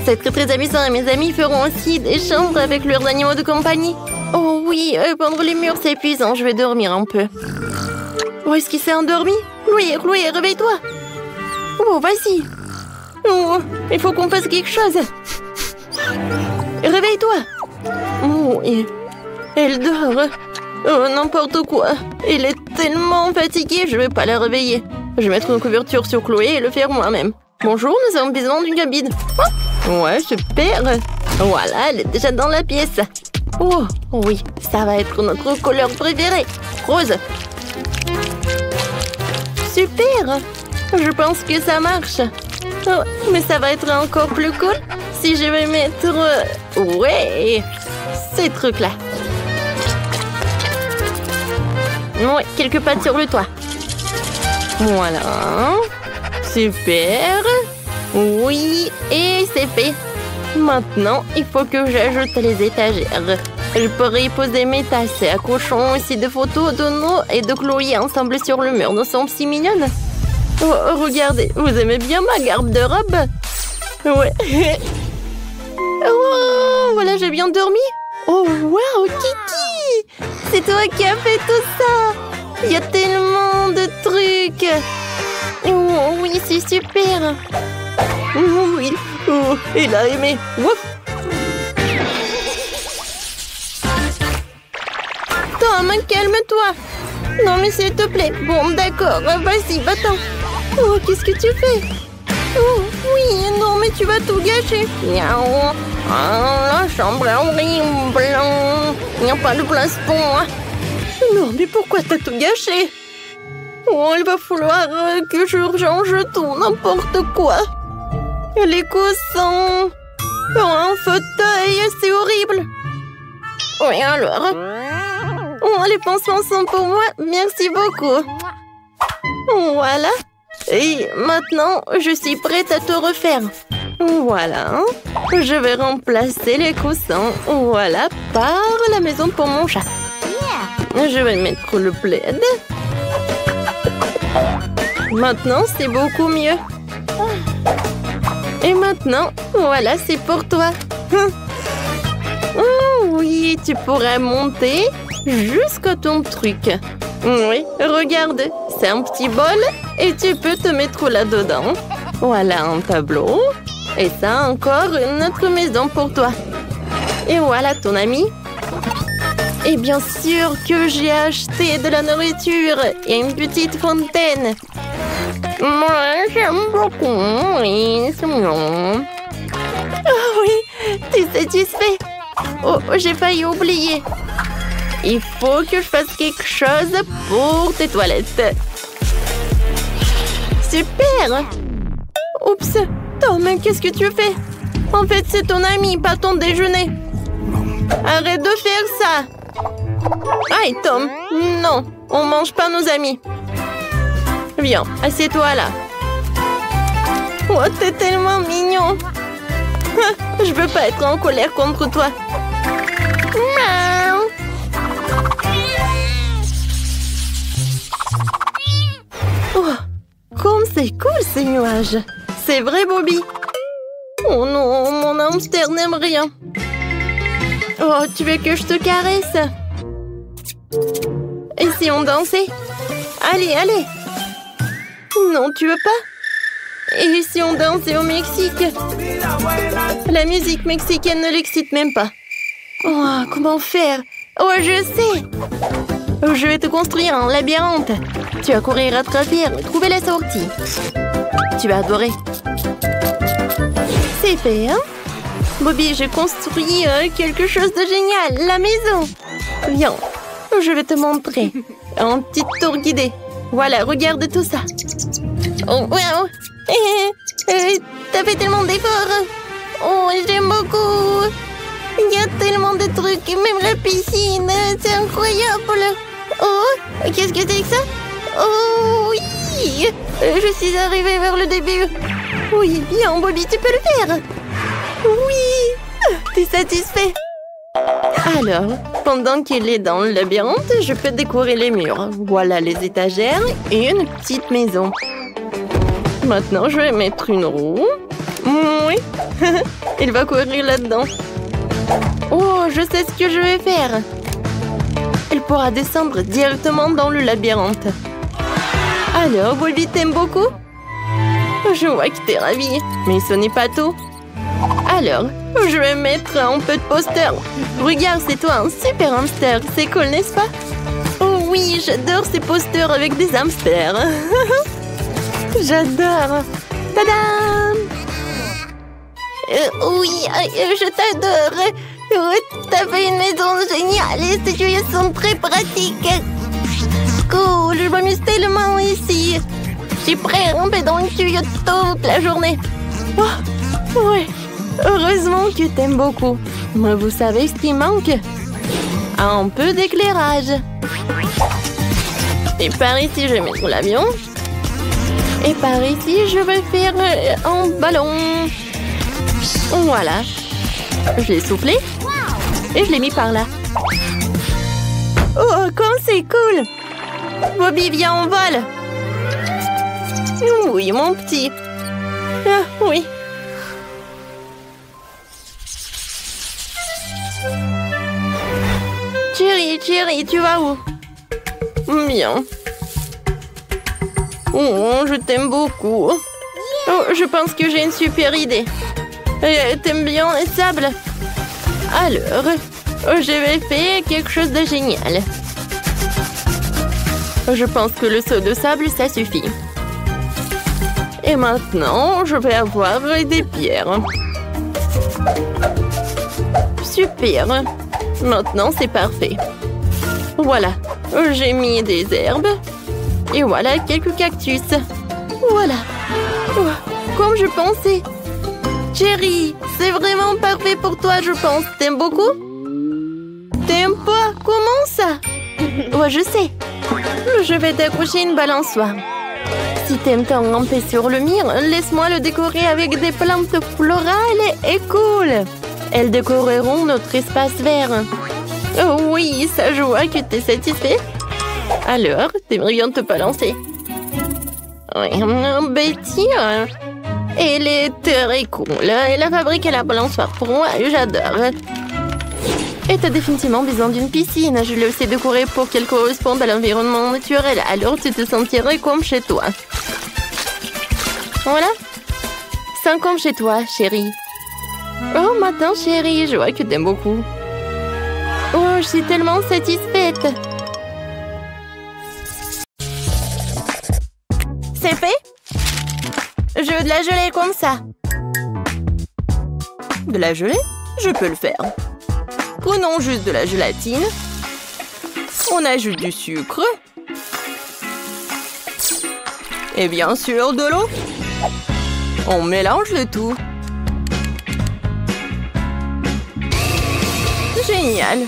C'est très très amusant et mes amis feront aussi des chambres avec leurs animaux de compagnie. Oh oui, peindre les murs c'est épuisant, je vais dormir un peu. Oh, est-ce qu'il s'est endormi? Chloé, réveille-toi. Oh, vas-y. Oh, il faut qu'on fasse quelque chose. Réveille-toi. Oh, elle dort. Oh, n'importe quoi. Elle est tellement fatiguée, je vais pas la réveiller. Je vais mettre une couverture sur Chloé et le faire moi-même. Bonjour, nous avons besoin d'une cabine. Oh, ouais, super. Voilà, elle est déjà dans la pièce. Oh, oui, ça va être notre couleur préférée. Rose. Super. Je pense que ça marche. Oh, mais ça va être encore plus cool si je vais mettre... Ouais, ces trucs-là. Ouais, quelques pattes sur le toit. Voilà. Super. Oui, et c'est fait. Maintenant, il faut que j'ajoute les étagères. Je pourrais y poser mes tasses. Accrochons aussi des photos de nous et de Chloé ensemble sur le mur. Nous sommes si mignonnes. Oh, regardez, vous aimez bien ma garde de robe? Ouais. Oh, voilà, j'ai bien dormi. Oh, wow, Kiki! C'est toi qui as fait tout ça! Il y a tellement de trucs! Oh, oui, c'est super! Oh, oui, oh, il a aimé! Ouf. Tom, calme-toi! Non, mais s'il te plaît! Bon, d'accord, vas-y, va-t'en! Oh, qu'est-ce que tu fais? Oh, oui, non, mais tu vas tout gâcher! Miaou! Ah, la chambre est horrible! Il n'y a pas de place pour moi! Non, mais pourquoi t'as tout gâché? Oh, il va falloir que je change tout, n'importe quoi. Les coussins. Oh, un fauteuil, c'est horrible. Oui, alors. Oh, les pansements sont pour moi, merci beaucoup. Voilà. Et maintenant, je suis prête à te refaire. Voilà. Je vais remplacer les coussins, voilà, par la maison pour mon chat. Je vais mettre le plaid. Maintenant, c'est beaucoup mieux. Et maintenant, voilà, c'est pour toi. Oh, oui, tu pourras monter jusqu'à ton truc. Oui, regarde, c'est un petit bol et tu peux te mettre là-dedans. Voilà un tableau. Et ça, encore une autre maison pour toi. Et voilà ton ami. Et bien sûr que j'ai acheté de la nourriture et une petite fontaine. Moi, j'aime beaucoup. Oui, c'est mignon. Oh oui, tu es satisfait? Oh, j'ai failli oublier. Il faut que je fasse quelque chose pour tes toilettes. Super! Oups, Tom, qu'est-ce que tu fais? En fait, c'est ton ami, pas ton déjeuner. Arrête de faire ça. Aïe, Tom, non, on mange pas nos amis. Viens, assieds-toi là. Oh, t'es tellement mignon. Je veux pas être en colère contre toi. Miaou. Oh, comme c'est cool ces nuages. C'est vrai, Bobby? Oh non, mon hamster n'aime rien. Oh, tu veux que je te caresse? Et si on dansait? Allez, allez. Non, tu veux pas? Et si on dansait au Mexique? La musique mexicaine ne l'excite même pas. Oh, comment faire? Oh, je sais. Je vais te construire un labyrinthe. Tu vas courir à travers et trouver la sortie. Tu vas adorer. C'est fait, hein? Bobby, j'ai construit quelque chose de génial. La maison. Viens, je vais te montrer. Un petit tour guidé. Voilà, regarde tout ça. Oh, wow. T'as fait tellement d'efforts. Oh, j'aime beaucoup. Il y a tellement de trucs, même la piscine. C'est incroyable. Oh, qu'est-ce que c'est que ça? Oh, oui. Je suis arrivée vers le début. Oui, bien, Bobby, tu peux le faire. Oui. T'es satisfait? Alors, pendant qu'il est dans le labyrinthe, je peux décorer les murs. Voilà les étagères et une petite maison. Maintenant, je vais mettre une roue. Oui, Il va courir là-dedans. Oh, je sais ce que je vais faire. Il pourra descendre directement dans le labyrinthe. Alors, Bobby, t'aimes beaucoup? Je vois que t'es ravie, mais ce n'est pas tout. Alors, je vais mettre un peu de poster. Regarde, c'est toi un super hamster. C'est cool, n'est-ce pas? Oh oui, j'adore ces posters avec des hamsters. J'adore. Tadam! Oui, je t'adore. T'as fait une maison géniale et ces tuyaux sont très pratiques. Cool, je m'amuse tellement ici. Je suis prêt à ramper dans le tuyau toute la journée. Oh, ouais, heureusement que t'aimes beaucoup. Mais vous savez ce qui manque? Un peu d'éclairage. Et par ici, je vais mettre l'avion. Et par ici, je vais faire un ballon. Voilà. Je l'ai soufflé. Et je l'ai mis par là. Oh, comme c'est cool! Bobby, viens, on vole! Oui, mon petit. Ah, oui. Chérie, tu vas où? Bien. Oh, je t'aime beaucoup. Oh, je pense que j'ai une super idée. T'aimes bien les sables? Alors, je vais faire quelque chose de génial. Je pense que le seau de sable, ça suffit. Et maintenant, je vais avoir des pierres. Super. Maintenant, c'est parfait. Voilà. J'ai mis des herbes. Et voilà quelques cactus. Voilà. Oh, comme je pensais. Chérie, c'est vraiment parfait pour toi, je pense. T'aimes beaucoup? T'aimes pas? Comment ça? Ouais, je sais. Je vais t'accrocher une balançoire. Si t'aimes t'en ramper sur le mur, laisse-moi le décorer avec des plantes florales et cool. Elles décoreront notre espace vert. Oh oui, ça je vois que t'es satisfait. Alors, t'aimerais bien te balancer? Oui, Betty, elle est très cool. Elle a fabriqué la balançoire pour moi, j'adore. Et t'as définitivement besoin d'une piscine. Je l'ai aussi décorée pour qu'elle corresponde à l'environnement naturel. Alors tu te sentirais comme chez toi. Voilà. C'est comme chez toi, chérie. Oh, maintenant, chérie, je vois que t'aimes beaucoup. Oh, je suis tellement satisfaite. C'est fait? Je veux de la gelée comme ça. De la gelée? Je peux le faire. Prenons juste de la gélatine. On ajoute du sucre. Et bien sûr, de l'eau. On mélange le tout. Génial.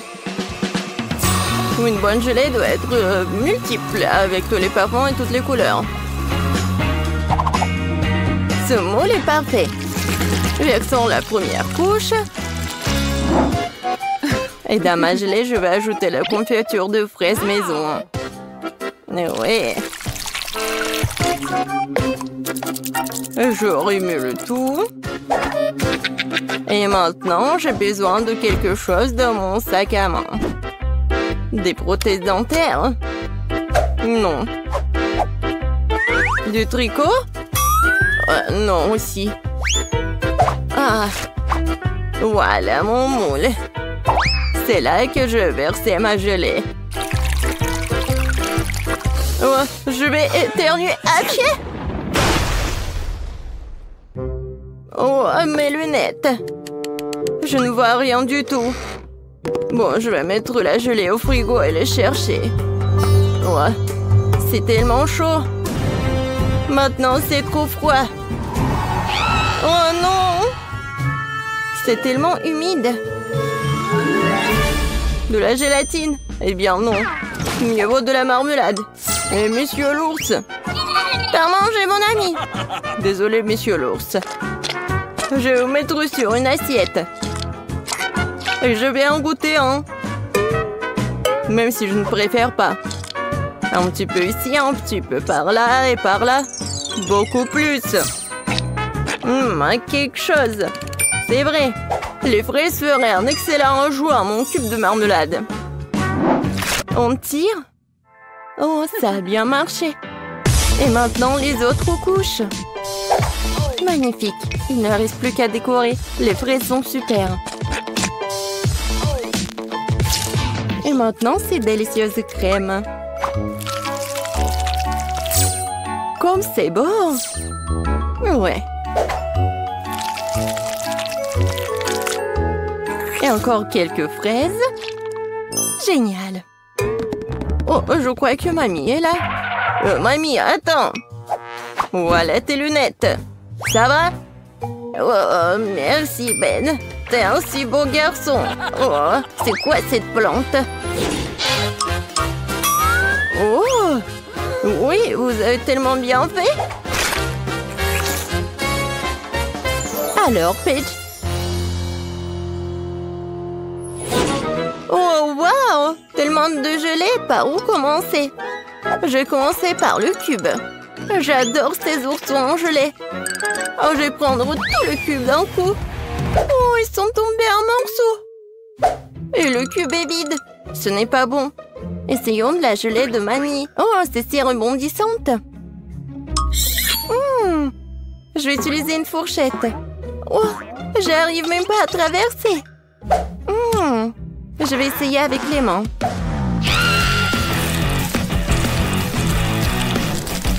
Une bonne gelée doit être multiple, avec tous les parfums et toutes les couleurs. Ce moule est parfait. Versons la première couche. Et dans ma gelée, je vais ajouter la confiture de fraises maison. Oui. Je remue le tout. Et maintenant, j'ai besoin de quelque chose dans mon sac à main. Des prothèses dentaires? Non. Du tricot? Non aussi. Ah. Voilà mon moule. C'est là que je vais verser ma gelée. Oh, je vais éternuer. Achille! Oh, mes lunettes. Je ne vois rien du tout. Bon, je vais mettre la gelée au frigo et les chercher. Ouais, c'est tellement chaud. Maintenant, c'est trop froid. Oh non! C'est tellement humide. De la gélatine? Eh bien non. Mieux vaut de la marmelade. Et monsieur l'ours. T'as mangé mon ami? Désolé, monsieur l'ours. Je vais vous mettre sur une assiette. Et je vais en goûter un. Même si je ne préfère pas. Un petit peu ici, un petit peu par là et par là. Beaucoup plus. Quelque chose. c'est vrai. Les fraises feraient un excellent ajout à mon cube de marmelade. On tire. Oh, ça a bien marché. Et maintenant, les autres couches. Magnifique. Il ne reste plus qu'à décorer. Les fraises sont super. Et maintenant, ces délicieuses crèmes. Comme c'est beau! Ouais. Et encore quelques fraises. Génial. Oh, je crois que mamie est là. Mamie, attends. Voilà tes lunettes. Ça va? Oh, merci Ben. T'es un si beau garçon. Oh, c'est quoi cette plante? Oh! Oui, vous avez tellement bien fait. Alors, Paige. Oh, wow! Tellement de gelée, par où commencer? Je vais commencer par le cube. J'adore ces oursons en gelée. Oh, je vais prendre tout le cube d'un coup. Oh, ils sont tombés en morceaux. Et le cube est vide. Ce n'est pas bon. Essayons de la gelée de mamie. Oh, c'est si rebondissante. Je vais utiliser une fourchette. Oh, j'arrive même pas à traverser. Je vais essayer avec les mains.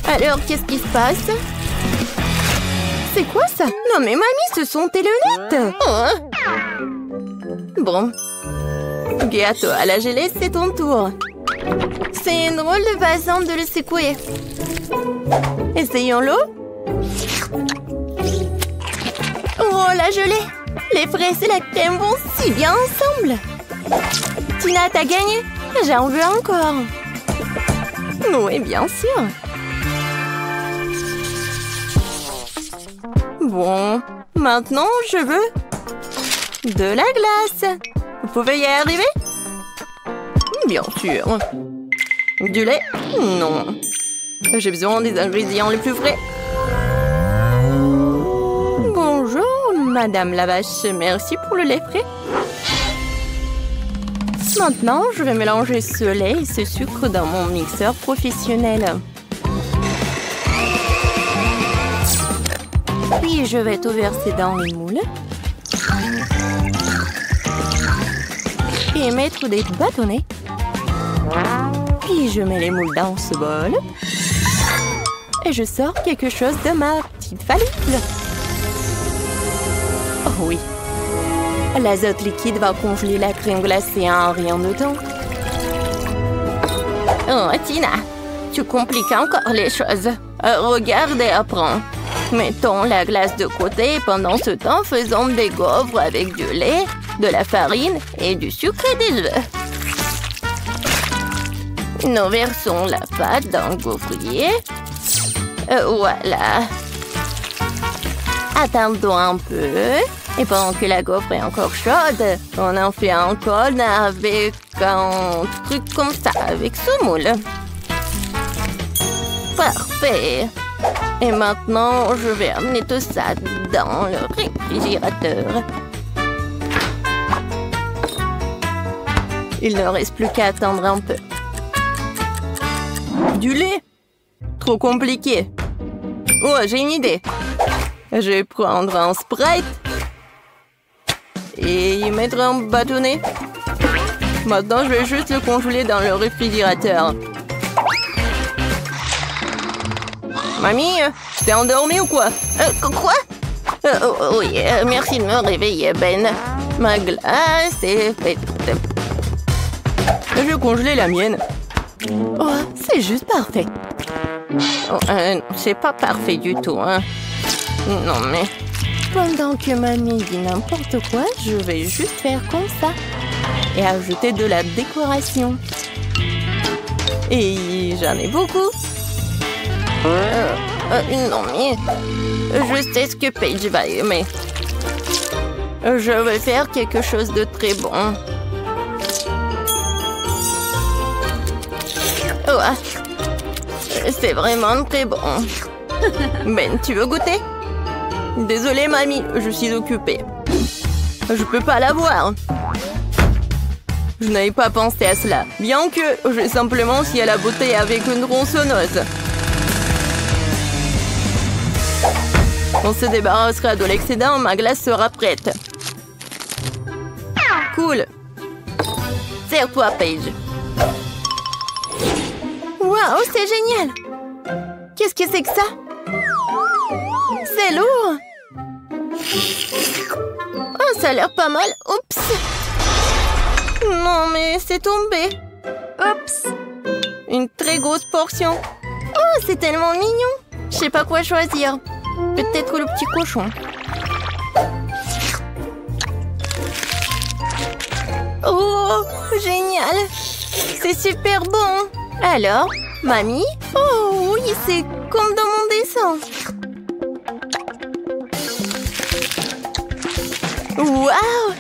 Alors, qu'est-ce qui se passe? C'est quoi ça? Non mais mamie, ce sont tes lunettes. Bon. Gâteau à la gelée, c'est ton tour. C'est une drôle de façon de le secouer. Essayons-le. Oh, la gelée! Les fraises et la crème vont si bien ensemble. Tina, t'as gagné? J'en veux encore. Oui, bien sûr. Bon, maintenant, je veux de la glace. Vous pouvez y arriver? Bien sûr. Du lait? Non. J'ai besoin des ingrédients les plus frais. Bonjour, Madame la vache. Merci pour le lait frais. Maintenant, je vais mélanger ce lait et ce sucre dans mon mixeur professionnel. Puis, je vais tout verser dans le moule. Et mettre des bâtonnets. Puis, je mets les moules dans ce bol. Et je sors quelque chose de ma petite fallible. Oh oui. L'azote liquide va congeler la crème glacée en rien de temps. Oh, Tina, tu compliques encore les choses. Regarde et apprends. Mettons la glace de côté et pendant ce temps, faisons des gaufres avec du lait, de la farine et du sucre et des œufs. Nous versons la pâte dans le gaufrier. Voilà. Attendons un peu. Et pendant que la gaufre est encore chaude, on en fait un cône avec un truc comme ça, avec ce moule. Parfait. Et maintenant, je vais amener tout ça dans le réfrigérateur. Il ne reste plus qu'à attendre un peu. Du lait? Trop compliqué. Oh, j'ai une idée. Je vais prendre un Sprite et y mettre un bâtonnet. Maintenant, je vais juste le congeler dans le réfrigérateur. Mamie, t'es endormie ou quoi? Quoi? Oui, merci de me réveiller, Ben. Ma glace est faite. Je vais congeler la mienne. Oh, c'est juste parfait. Oh, c'est pas parfait du tout, hein. Non, mais... Pendant que mamie dit n'importe quoi, je vais juste faire comme ça. Et ajouter de la décoration. Et j'en ai beaucoup. Non, mais... Je sais ce que Paige va aimer. Je vais faire quelque chose de très bon. Oh, c'est vraiment très bon. Ben, tu veux goûter? Désolée, mamie, je suis occupée. Je peux pas l'avoir. Je n'avais pas pensé à cela. Bien que j'ai simplement scié la bouteille avec une tronçonneuse. On se débarrassera de l'excédent, ma glace sera prête. Cool. Serre-toi, Paige. Waouh, c'est génial. Qu'est-ce que c'est que ça? C'est lourd. Oh, ça a l'air pas mal. Oups. Non, mais c'est tombé. Oups. Une très grosse portion. Oh, c'est tellement mignon. Je sais pas quoi choisir. Peut-être le petit cochon. Oh, génial. C'est super bon. Alors, mamie? Oh, oui, c'est comme dans mon dessin. Waouh!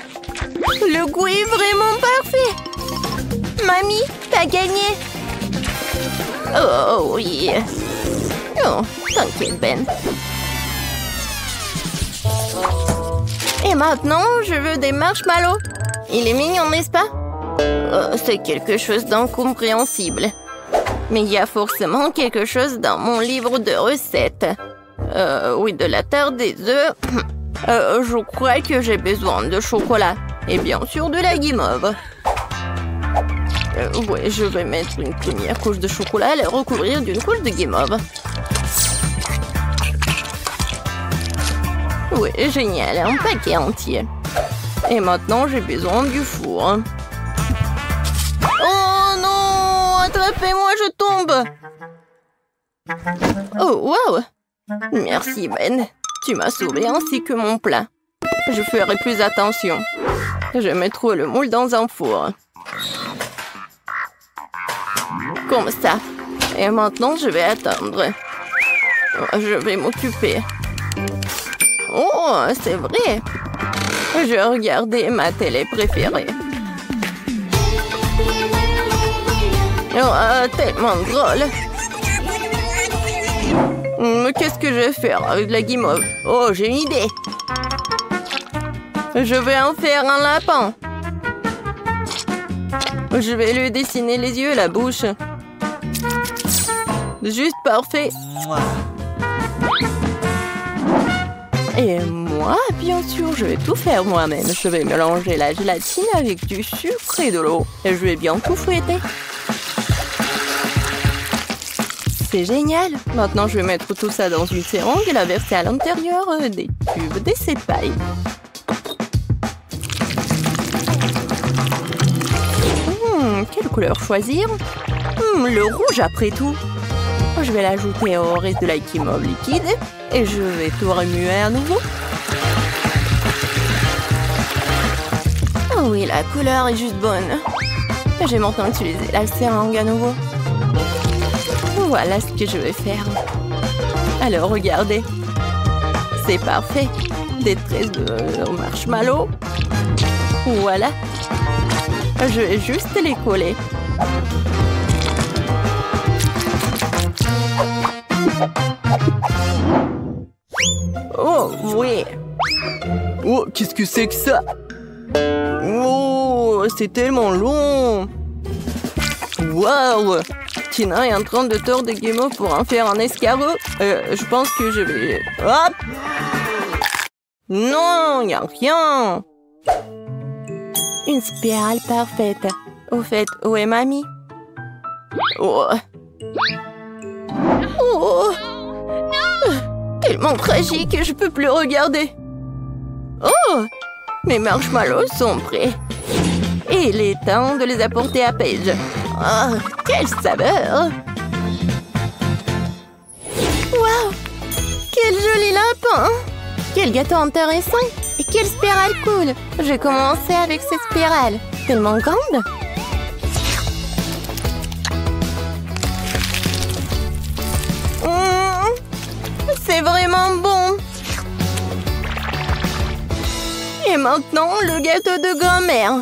Le goût est vraiment parfait! Mamie, t'as gagné! Oh oui! Oh, t'inquiète, Ben. Et maintenant, je veux des marshmallows. Il est mignon, n'est-ce pas? Oh, c'est quelque chose d'incompréhensible. Mais il y a forcément quelque chose dans mon livre de recettes. Oui, de la terre des œufs. Je crois que j'ai besoin de chocolat. Et bien sûr de la guimauve. Ouais, je vais mettre une première couche de chocolat et la recouvrir d'une couche de guimauve. Oui, génial, un paquet entier. Et maintenant, j'ai besoin du four. Oh non! Attrapez-moi, je tombe! Oh, wow! Merci, Ben. Tu m'as sauvé ainsi que mon plat. Je ferai plus attention. Je mets trop le moule dans un four. Comme ça. Et maintenant, je vais attendre. Je vais m'occuper. Oh, c'est vrai. Je regardais ma télé préférée. Oh, tellement drôle. Qu'est-ce que je vais faire avec la guimauve? Oh, j'ai une idée. Je vais en faire un lapin. Je vais lui dessiner les yeux et la bouche. Juste parfait. Et moi, bien sûr, je vais tout faire moi-même. Je vais mélanger la gélatine avec du sucre et de l'eau. Et je vais bien tout fouetter. C'est génial. Maintenant, je vais mettre tout ça dans une seringue et la verser à l'intérieur des tubes d'essai-paille. Quelle couleur choisir? Le rouge après tout. Je vais l'ajouter au reste de la guimauve liquide et je vais tout remuer à nouveau. Oh oui, la couleur est juste bonne. Je vais maintenant utiliser la seringue à nouveau. Voilà ce que je vais faire. Alors, regardez. C'est parfait. Des tresses de marshmallow. Voilà. Je vais juste les coller. Oh, oui. Oh, qu'est-ce que c'est que ça? Oh, c'est tellement long. Waouh. Tina est en train de tordre des guimauves pour en faire un escargot. Je pense que je vais... Hop! Non, il n'y a rien. Une spirale parfaite. Au fait, où est mamie? Oh. Oh. Tellement tragique, je peux plus regarder. Oh! Mes marshmallows sont prêts. Et il est temps de les apporter à Paige. Oh, quelle saveur! Waouh! Quel joli lapin! Quel gâteau intéressant! Et quelle spirale cool! Je vais commencer avec cette spirale. Tellement grande! C'est vraiment bon! Et maintenant, le gâteau de grand-mère.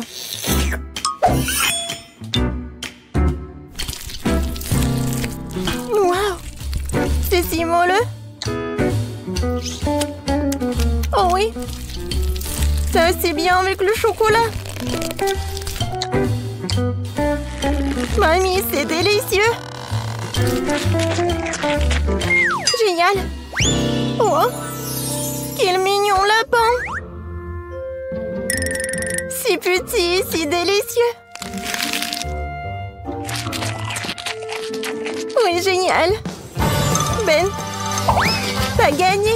Waouh! C'est si moelleux! Oh oui! C'est aussi bien avec le chocolat. Mamie, c'est délicieux. Génial. Oh, quel mignon lapin. Si petit, si délicieux. Oui, génial. Ben, t'as gagné.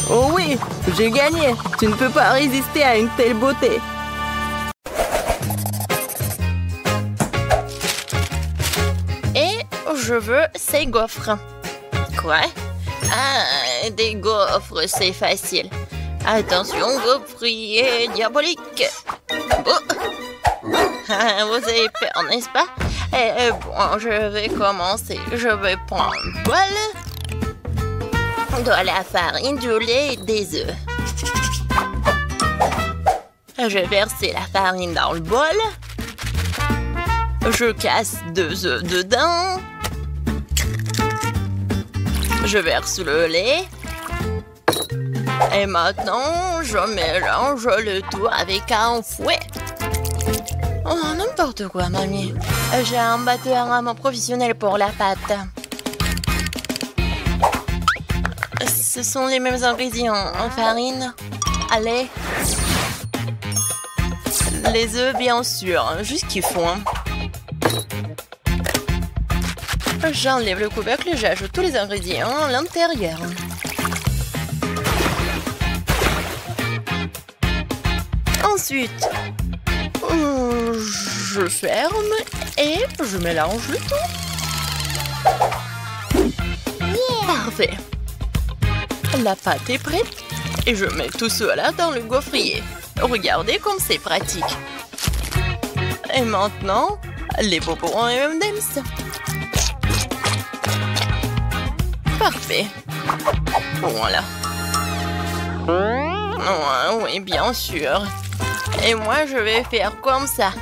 Oh oui, j'ai gagné. Tu ne peux pas résister à une telle beauté. Et je veux ces gaufres. Quoi? Ah, des gaufres, c'est facile. Attention, gaufrier diabolique. Oh. Ah, vous avez peur, n'est-ce pas? Bon, je vais commencer. Je vais prendre un bol, de la farine, du lait et des œufs. Je vais verser la farine dans le bol. Je casse 2 œufs dedans. Je verse le lait. Et maintenant, je mélange le tout avec un fouet. Oh, n'importe quoi, mamie. J'ai un batteur à main professionnel pour la pâte. Ce sont les mêmes ingrédients. Farine, lait, les œufs, bien sûr. Juste qu'ils font. J'enlève le couvercle et j'ajoute tous les ingrédients à l'intérieur. Ensuite, je ferme et je mélange le tout. Parfait. La pâte est prête et je mets tout cela dans le gaufrier. Regardez comme c'est pratique. Et maintenant, les bonbons et M&M's. Parfait. Voilà. Oui, bien sûr. Et moi, je vais faire comme ça.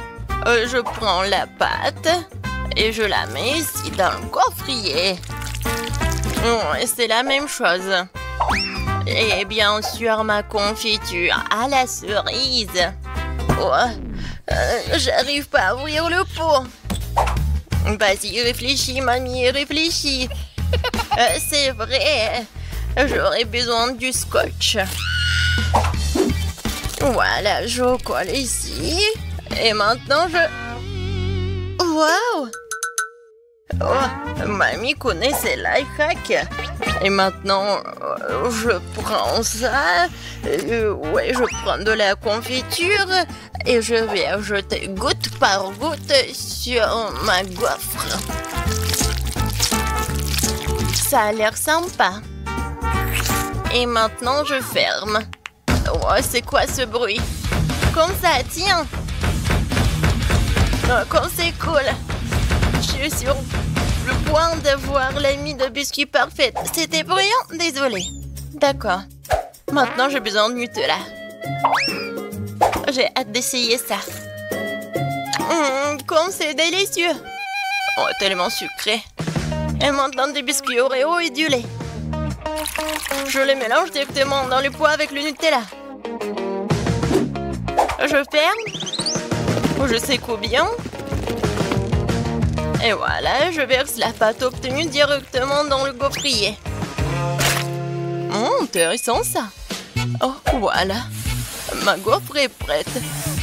Je prends la pâte et je la mets ici dans le gaufrier. C'est la même chose. Et bien sûr, ma confiture à la cerise. J'arrive pas à ouvrir le pot. Vas-y, réfléchis, mamie, réfléchis. C'est vrai, j'aurais besoin du scotch. Voilà, je colle ici. Et maintenant, Waouh! Oh, mamie connaît ses life hacks. Et maintenant, je prends ça. Ouais, je prends de la confiture. Et je vais ajouter goutte par goutte sur ma gaufre. Ça a l'air sympa. Et maintenant, je ferme. Oh, c'est quoi ce bruit? Comme ça, tiens. Oh, comme c'est cool. Je suis sur le point d'avoir l'ami de biscuit parfaite. C'était bruyant? Désolée. D'accord. Maintenant, j'ai besoin de Nutella. J'ai hâte d'essayer ça. Comme c'est délicieux. Oh, tellement sucré. Et maintenant, des biscuits Oreo et du lait. Je les mélange directement dans le pot avec le Nutella. Je ferme. Je secoue bien. Et voilà, je verse la pâte obtenue directement dans le gaufrier. Intéressant ça. Oh, voilà. Ma gaufre est prête.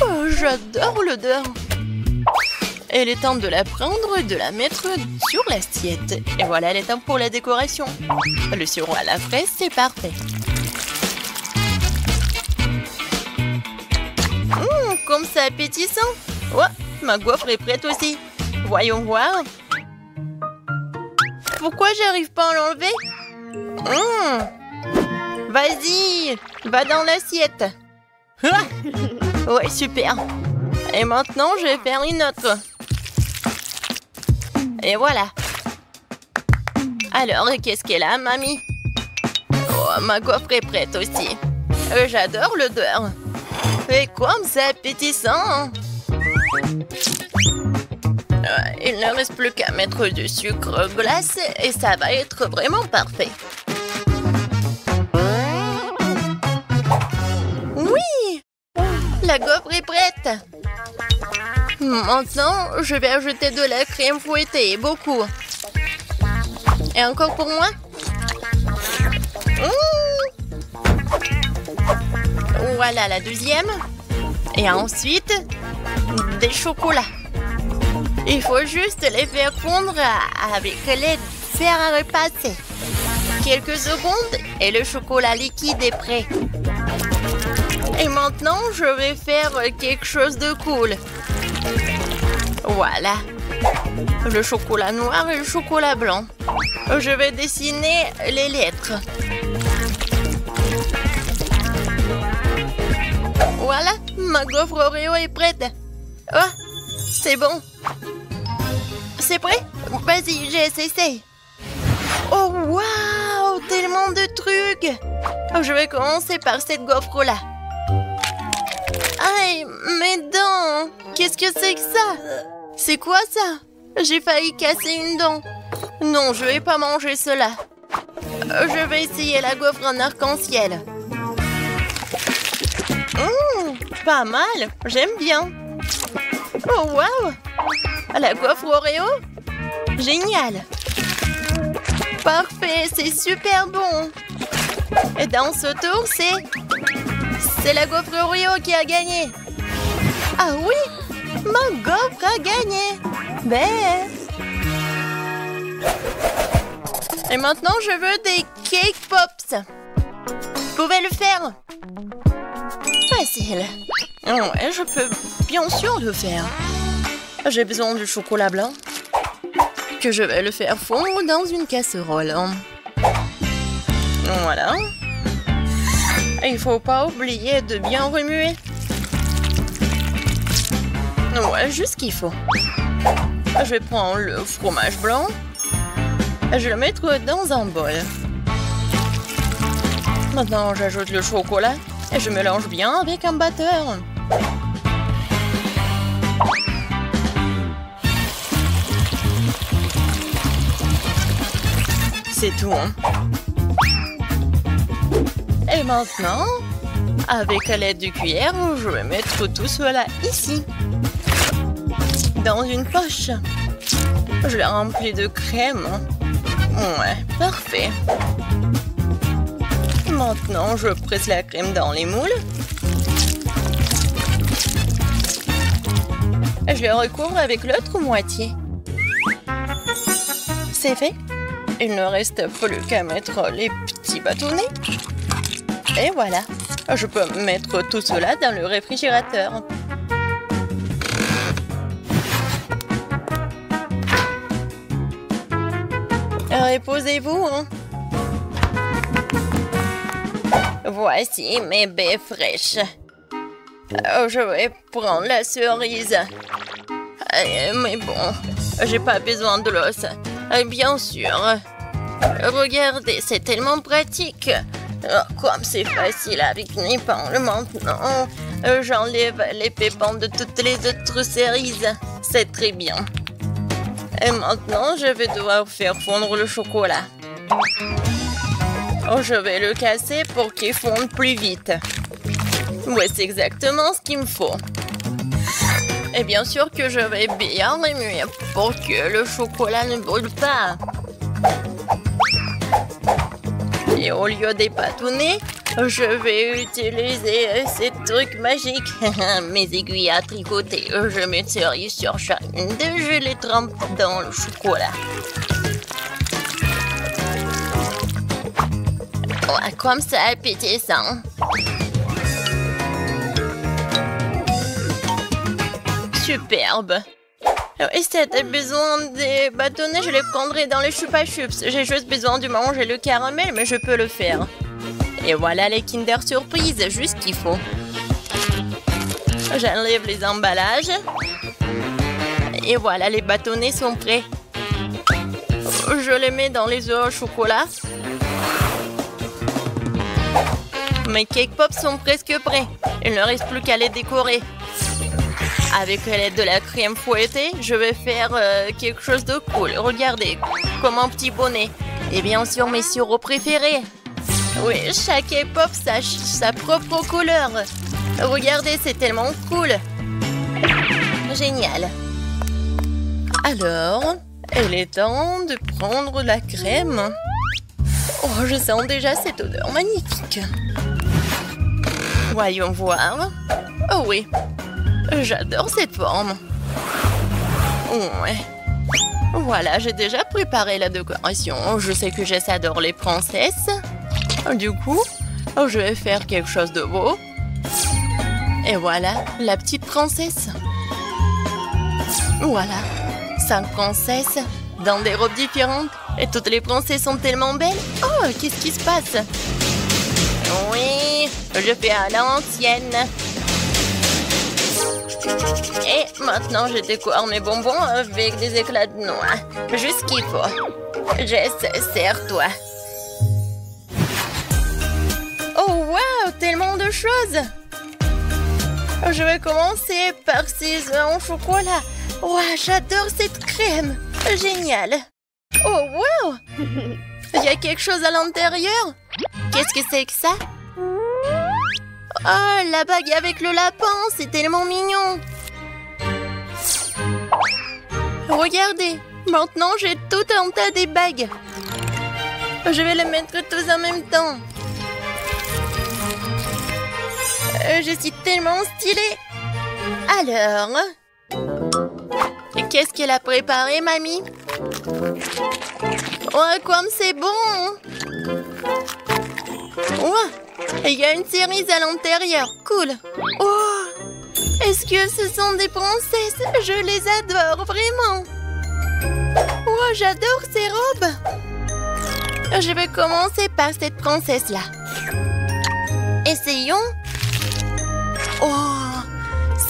Oh, j'adore l'odeur. Il est temps de la prendre et de la mettre sur l'assiette. Et voilà, il est temps pour la décoration. Le sirop à la fraise, c'est parfait. Comme c'est appétissant. Oh, ma gaufre est prête aussi. Voyons voir. Pourquoi j'arrive pas à l'enlever? Vas-y, va dans l'assiette. Ouais, super. Et maintenant, je vais faire une autre. Et voilà. Alors, qu'est-ce qu'elle a, mamie? Oh, ma gaufre est prête aussi. J'adore l'odeur. Et comme c'est appétissant. Il ne reste plus qu'à mettre du sucre glace et ça va être vraiment parfait. La gaufre est prête. Maintenant, je vais ajouter de la crème fouettée, beaucoup. Et encore pour moi. Voilà la deuxième. Et ensuite, des chocolats. Il faut juste les faire fondre avec les fer à repasser. Quelques secondes et le chocolat liquide est prêt. Et maintenant, je vais faire quelque chose de cool. Voilà. Le chocolat noir et le chocolat blanc. Je vais dessiner les lettres. Voilà, ma gaufre Oreo est prête. Oh, c'est bon. C'est prêt? Vas-y, j'essaie. Oh, waouh, tellement de trucs. Je vais commencer par cette gaufre-là. Aïe, mes dents. Qu'est-ce que c'est que ça? C'est quoi ça? J'ai failli casser une dent. Non, je vais pas manger cela. Je vais essayer la gaufre en arc-en-ciel. Pas mal, j'aime bien. Oh, waouh! La gaufre Oreo? Génial! Parfait, c'est super bon. Et dans ce tour, c'est la gaufre Oreo qui a gagné. Ah oui! Ma gaufre a gagné! Ben! Et maintenant, je veux des cake pops. Vous pouvez le faire? Facile. Ouais, je peux bien sûr le faire. J'ai besoin du chocolat blanc que je vais le faire fondre dans une casserole. Voilà. Il faut pas oublier de bien remuer. Ouais, juste ce qu'il faut. Je vais prendre le fromage blanc. Je vais le mettre dans un bol. Maintenant, j'ajoute le chocolat et je mélange bien avec un batteur. C'est tout, hein? Et maintenant, avec l'aide du cuillère, je vais mettre tout cela ici, dans une poche. Je la remplis de crème. Ouais, parfait. Maintenant, je presse la crème dans les moules. Je le recouvre avec l'autre moitié. C'est fait. Il ne reste plus qu'à mettre les petits bâtonnets. Et voilà. Je peux mettre tout cela dans le réfrigérateur. Reposez-vous, hein. Voici mes baies fraîches. Je vais prendre la cerise. Mais bon, j'ai pas besoin de l'os. Bien sûr. Regardez, c'est tellement pratique. Comme c'est facile avec mes épingles maintenant. J'enlève les pépins de toutes les autres cerises. C'est très bien. Et maintenant, je vais devoir faire fondre le chocolat. Je vais le casser pour qu'il fonde plus vite. Ouais, c'est exactement ce qu'il me faut. Et bien sûr que je vais bien remuer pour que le chocolat ne brûle pas. Et au lieu des bâtonnets, je vais utiliser ces trucs magiques. Mes aiguilles à tricoter. Je mets cerise sur chacune d'eux. Je les trempe dans le chocolat. Ouais, comme ça, appétissant. Superbe. Et si tu as besoin des bâtonnets, je les prendrai dans les Chupa Chups. J'ai juste besoin de manger le caramel, mais je peux le faire. Et voilà les Kinder Surprise, juste ce qu'il faut. J'enlève les emballages. Et voilà, les bâtonnets sont prêts. Je les mets dans les œufs au chocolat. Mes cake pops sont presque prêts. Il ne reste plus qu'à les décorer. Avec l'aide de la crème fouettée, je vais faire quelque chose de cool. Regardez, comme un petit bonnet. Et bien sûr, mes sirops préférés. Oui, chaque cake pop a sa propre couleur. Regardez, c'est tellement cool. Génial. Alors, il est temps de prendre la crème. Oh, je sens déjà cette odeur magnifique. Voyons voir. Oh oui, j'adore cette forme. Ouais. Voilà, j'ai déjà préparé la décoration. Je sais que Jess adore les princesses. Du coup, je vais faire quelque chose de beau. Et voilà, la petite princesse. Voilà, 5 princesses dans des robes différentes. Et toutes les princesses sont tellement belles. Oh, qu'est-ce qui se passe? Oui, je fais à l'ancienne. Et maintenant, je décore mes bonbons avec des éclats de noix. Juste ce qu'il faut. Jess, serre-toi. Oh, wow, tellement de choses. Je vais commencer par ces œufs en chocolat. Wow, j'adore cette crème. Génial. Oh, wow. Il y a quelque chose à l'intérieur. Qu'est-ce que c'est que ça? Oh, la bague avec le lapin, c'est tellement mignon. Regardez, maintenant j'ai tout un tas de bagues. Je vais les mettre tous en même temps. Je suis tellement stylée. Alors, qu'est-ce qu'elle a préparé, mamie? Oh, comme c'est bon! Oh, il y a une cerise à l'intérieur. Cool. Oh, est-ce que ce sont des princesses? Je les adore, vraiment. Oh, j'adore ces robes. Je vais commencer par cette princesse-là. Essayons. Oh,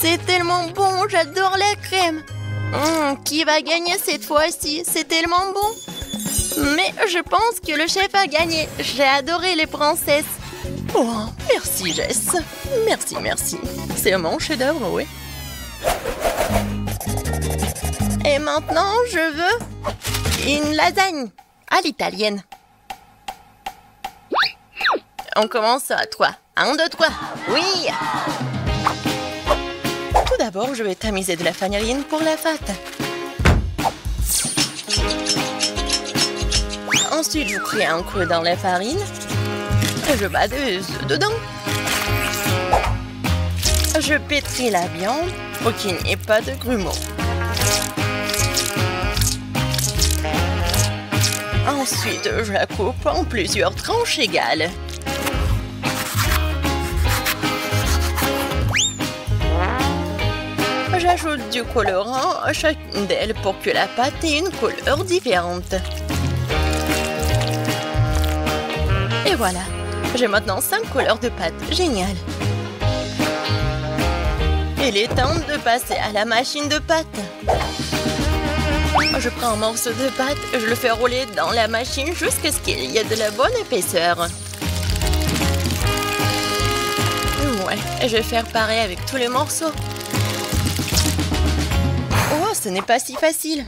c'est tellement bon. J'adore la crème. Qui va gagner cette fois-ci? C'est tellement bon. Mais je pense que le chef a gagné. J'ai adoré les princesses. Oh, merci Jess. Merci, merci. C'est mon chef-d'œuvre, oui. Et maintenant, je veux une lasagne à l'italienne. On commence à 3. 1, 2, 3. Oui! Tout d'abord, je vais tamiser de la vanilline pour la pâte. Ensuite, je crée un creux dans la farine. Et je bats des œufs dedans. Je pétris la viande pour qu'il n'y ait pas de grumeaux. Ensuite, je la coupe en plusieurs tranches égales. J'ajoute du colorant à chacune d'elles pour que la pâte ait une couleur différente. Et voilà, j'ai maintenant 5 couleurs de pâte. Génial! Il est temps de passer à la machine de pâte. Je prends un morceau de pâte et je le fais rouler dans la machine jusqu'à ce qu'il y ait de la bonne épaisseur. Ouais, et je vais faire pareil avec tous les morceaux. Oh, ce n'est pas si facile.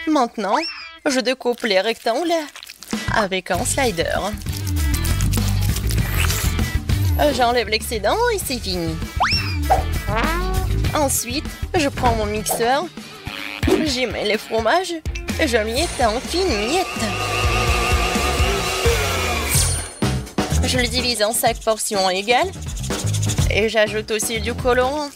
Maintenant, je découpe les rectangles avec un slider. J'enlève l'excédent et c'est fini. Ensuite, je prends mon mixeur, j'y mets les fromages et je miette en fines miettes. Je le divise en 5 portions égales et j'ajoute aussi du colorant.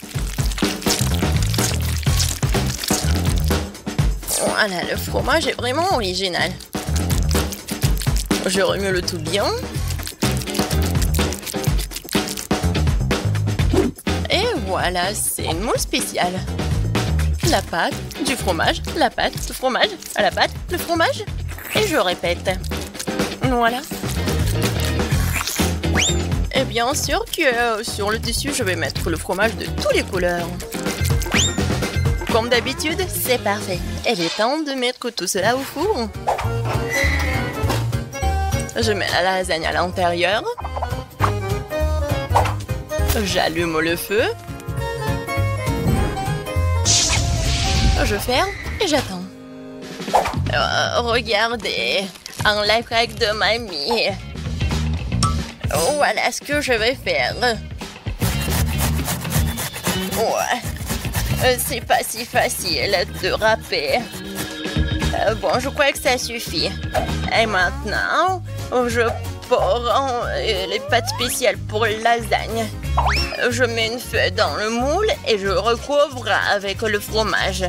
Voilà, le fromage est vraiment original. Je remue le tout bien. Et voilà, c'est une moule spéciale. La pâte, du fromage, la pâte, le fromage, à la pâte, le fromage. Et je répète. Voilà. Et bien sûr que sur le tissu, je vais mettre le fromage de toutes les couleurs. Comme d'habitude, c'est parfait. Il est temps de mettre tout cela au four. Je mets la lasagne à l'intérieur. J'allume le feu. Je ferme et j'attends. Regardez, un life hack de mamie. Voilà ce que je vais faire. Ouais, c'est pas si facile de râper. Bon, je crois que ça suffit. Et maintenant, je prends les pâtes spéciales pour lasagne. Je mets une feuille dans le moule et je recouvre avec le fromage.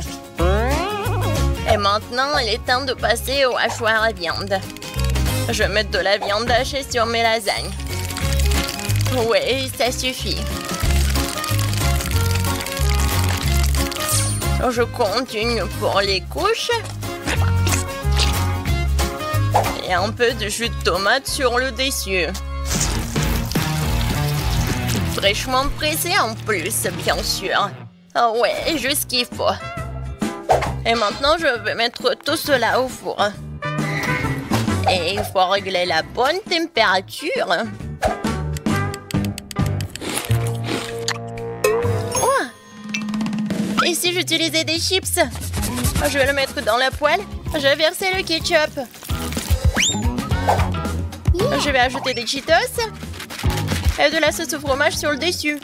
Et maintenant, il est temps de passer au hachoir à viande. Je mets de la viande hachée sur mes lasagnes. Oui, ça suffit. Je continue pour les couches. Et un peu de jus de tomate sur le dessus. Fraîchement pressé en plus, bien sûr. Ah ouais, juste ce qu'il faut. Et maintenant, je vais mettre tout cela au four. Et il faut régler la bonne température. Oh! Et si j'utilisais des chips? Je vais le mettre dans la poêle. Je vais verser le ketchup. Je vais ajouter des Cheetos et de la sauce au fromage sur le dessus.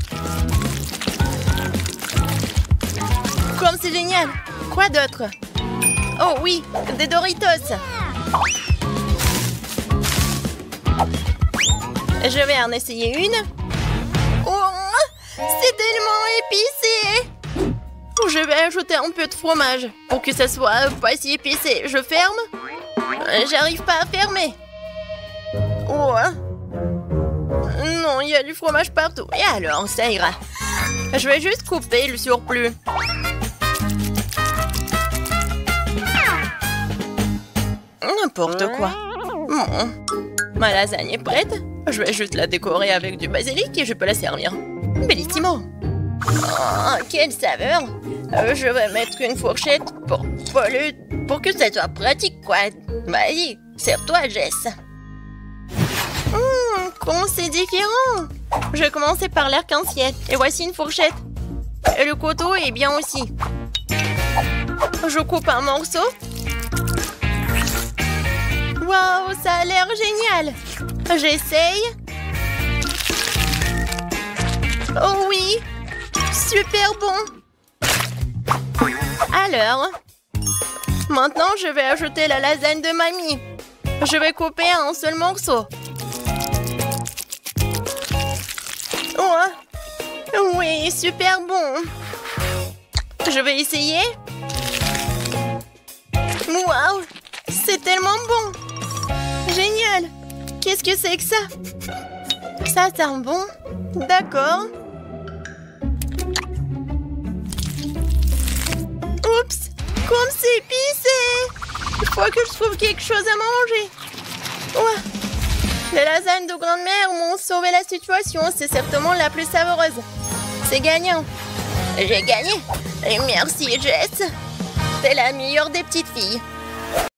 Comme c'est génial! Quoi d'autre? Oh oui, des Doritos. Je vais en essayer une. Oh, c'est tellement épicé! Je vais ajouter un peu de fromage pour que ça soit pas si épicé. Je ferme? J'arrive pas à fermer. Oh. Non, il y a du fromage partout. Et alors, ça ira. Je vais juste couper le surplus. N'importe quoi. Bon. Ma lasagne est prête. Je vais juste la décorer avec du basilic et je peux la servir. Bellissimo. Oh, quelle saveur. Je vais mettre une fourchette pour que ça soit pratique, quoi. Vas-y, sers-toi, Jess. Comment c'est différent. Je vais commencer par l'arc-en-ciel. Et voici une fourchette. Et le couteau est bien aussi. Je coupe un morceau. Waouh, ça a l'air génial. J'essaye. Oh oui, super bon. Alors, maintenant je vais ajouter la lasagne de mamie. Je vais couper un seul morceau. Oh, oui, super bon. Je vais essayer. Waouh, c'est tellement bon. Génial. Qu'est-ce que c'est que ça? Ça sent bon. D'accord. Oups, comme c'est épicé. Il faut que je trouve quelque chose à manger. Ouais. Les lasagnes de grand-mère m'ont sauvé la situation. C'est certainement la plus savoureuse. C'est gagnant. J'ai gagné. Et merci, Jess. T'es la meilleure des petites filles.